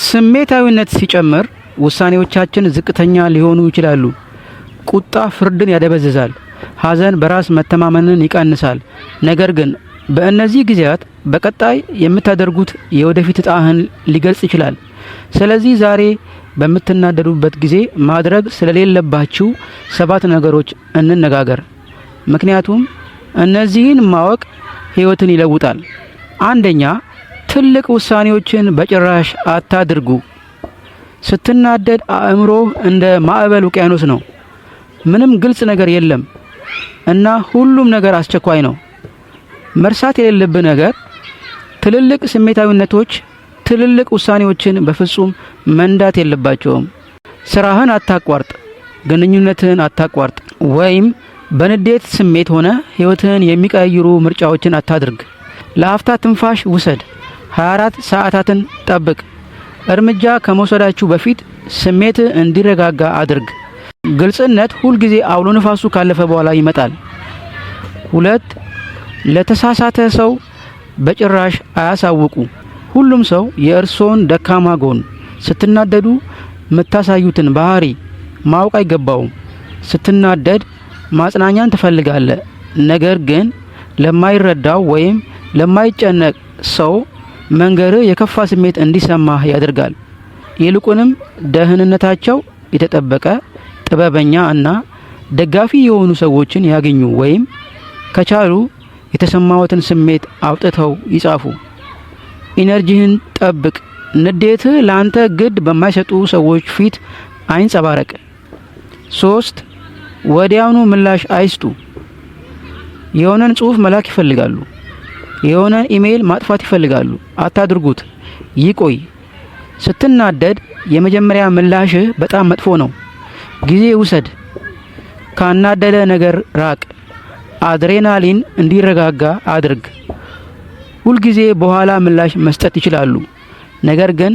ስሜታዊነት ሲጨምር ውሳኔዎቻችን ዝቅተኛ ሊሆኑ ይችላሉ። ቁጣ ፍርድን ያደበዝዛል፣ ሐዘን በራስ መተማመንን ይቀንሳል። ነገር ግን በእነዚህ ጊዜያት በቀጣይ የምታደርጉት የወደፊት ዕጣህን ሊገልጽ ይችላል። ስለዚህ ዛሬ በምትናደዱበት ጊዜ ማድረግ ስለሌለባችሁ 7 ነገሮች እንነጋገር። ምክንያቱም እነዚህን ማወቅ ሕይወትን ይለውጣል። አንደኛ፣ ትልቅ ውሳኔዎችን በጭራሽ አታድርጉ። ስትናደድ አእምሮህ እንደ ማዕበል ውቅያኖስ ነው። ምንም ግልጽ ነገር የለም እና ሁሉም ነገር አስቸኳይ ነው። መርሳት የሌለብህ ነገር ትልልቅ ስሜታዊነቶች ትልልቅ ውሳኔዎችን በፍጹም መንዳት የለባቸውም። ስራህን አታቋርጥ፣ ግንኙነትህን አታቋርጥ፣ ወይም በንዴት ስሜት ሆነ ሕይወትህን የሚቀይሩ ምርጫዎችን አታድርግ። ለአፍታ ትንፋሽ ውሰድ። 24 ሰዓታትን ጠብቅ። እርምጃ ከመውሰዳችሁ በፊት ስሜትህ እንዲረጋጋ አድርግ። ግልጽነት ሁልጊዜ አውሎ ነፋሱ ካለፈ በኋላ ይመጣል። 2. ለተሳሳተ ሰው በጭራሽ አያሳውቁ። ሁሉም ሰው የእርሶን ደካማ ጎን ስትናደዱ የምታሳዩትን ባህሪ ማወቅ አይገባውም። ስትናደድ ማጽናኛን ትፈልጋለህ፣ ነገር ግን ለማይረዳው ወይም ለማይጨነቅ ሰው መንገርህ የከፋ ስሜት እንዲሰማህ ያደርጋል። ይልቁንም ደህንነታቸው የተጠበቀ ጥበበኛ እና ደጋፊ የሆኑ ሰዎችን ያገኙ ወይም ከቻሉ የተሰማዎትን ስሜት አውጥተው ይጻፉ። ኢነርጂህን ጠብቅ። ንዴትህ ለአንተ ግድ በማይሰጡ ሰዎች ፊት አይንጸባረቅ። 3. ወዲያውኑ ምላሽ አይስጡ። የሆነን ጽሑፍ መላክ ይፈልጋሉ፣ የሆነን ኢሜይል ማጥፋት ይፈልጋሉ። አታድርጉት። ይቆይ። ስትናደድ የመጀመሪያ ምላሽህ በጣም መጥፎ ነው። ጊዜ ውሰድ። ካናደደ ነገር ራቅ። አድሬናሊን እንዲረጋጋ አድርግ። ሁልጊዜ በኋላ ምላሽ መስጠት ይችላሉ፣ ነገር ግን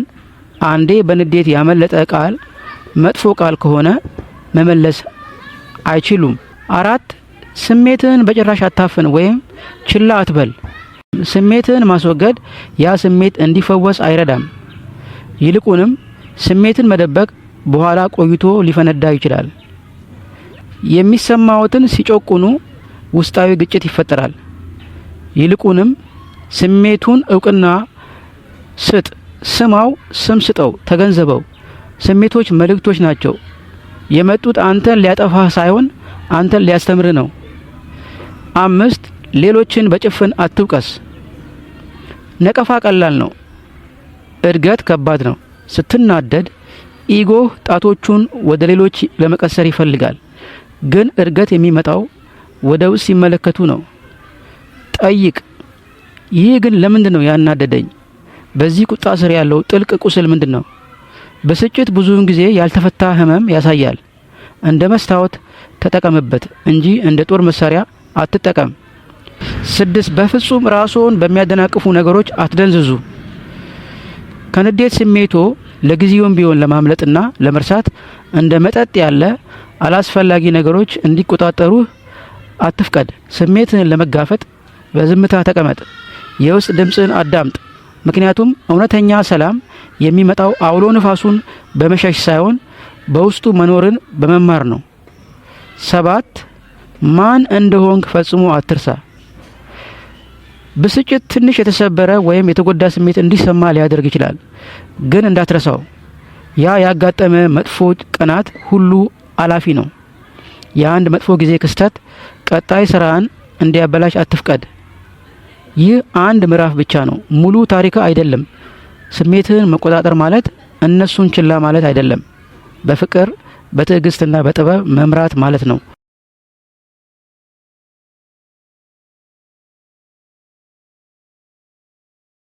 አንዴ በንዴት ያመለጠ ቃል መጥፎ ቃል ከሆነ መመለስ አይችሉም። 4. ስሜትህን በጭራሽ አታፍን ወይም ችላ አትበል። ስሜትህን ማስወገድ ያ ስሜት እንዲፈወስ አይረዳም። ይልቁንም ስሜትን መደበቅ በኋላ ቆይቶ ሊፈነዳ ይችላል። የሚሰማዎትን ሲጮቁኑ ውስጣዊ ግጭት ይፈጠራል። ይልቁንም ስሜቱን እውቅና ስጥ። ስማው፣ ስም ስጠው፣ ተገንዘበው። ስሜቶች መልእክቶች ናቸው። የመጡት አንተን ሊያጠፋህ ሳይሆን አንተን ሊያስተምርህ ነው። 5. ሌሎችን በጭፍን አትውቀስ። ነቀፋ ቀላል ነው፣ እድገት ከባድ ነው። ስትናደድ ኢጎህ ጣቶቹን ወደ ሌሎች ለመቀሰር ይፈልጋል፣ ግን እድገት የሚመጣው ወደ ውስጥ ሲመለከቱ ነው። ጠይቅ፣ ይህ ግን ለምንድን ነው ያናደደኝ? በዚህ ቁጣ ስር ያለው ጥልቅ ቁስል ምንድን ነው? ብስጭት ብዙውን ጊዜ ያልተፈታ ህመም ያሳያል። እንደ መስታወት ተጠቀምበት እንጂ እንደ ጦር መሳሪያ አትጠቀም። 6. በፍጹም ራስዎን በሚያደናቅፉ ነገሮች አትደንዝዙ። ከንዴት ስሜቶ ለጊዜውም ቢሆን ለማምለጥና ለመርሳት እንደ መጠጥ ያለ አላስፈላጊ ነገሮች እንዲቆጣጠሩህ አትፍቀድ። ስሜትህን ለመጋፈጥ በዝምታ ተቀመጥ። የውስጥ ድምፅን አዳምጥ፣ ምክንያቱም እውነተኛ ሰላም የሚመጣው አውሎ ነፋሱን በመሸሽ ሳይሆን በውስጡ መኖርን በመማር ነው። 7. ማን እንደሆንክ ፈጽሞ አትርሳ። ብስጭት ትንሽ የተሰበረ ወይም የተጎዳ ስሜት እንዲሰማ ሊያደርግ ይችላል፣ ግን እንዳትረሳው። ያ ያጋጠመ መጥፎ ቀናት ሁሉ አላፊ ነው። የአንድ መጥፎ ጊዜ ክስተት ቀጣይ ስራን እንዲያበላሽ አትፍቀድ። ይህ አንድ ምዕራፍ ብቻ ነው፣ ሙሉ ታሪክ አይደለም። ስሜትህን መቆጣጠር ማለት እነሱን ችላ ማለት አይደለም። በፍቅር በትዕግስትና በጥበብ መምራት ማለት ነው።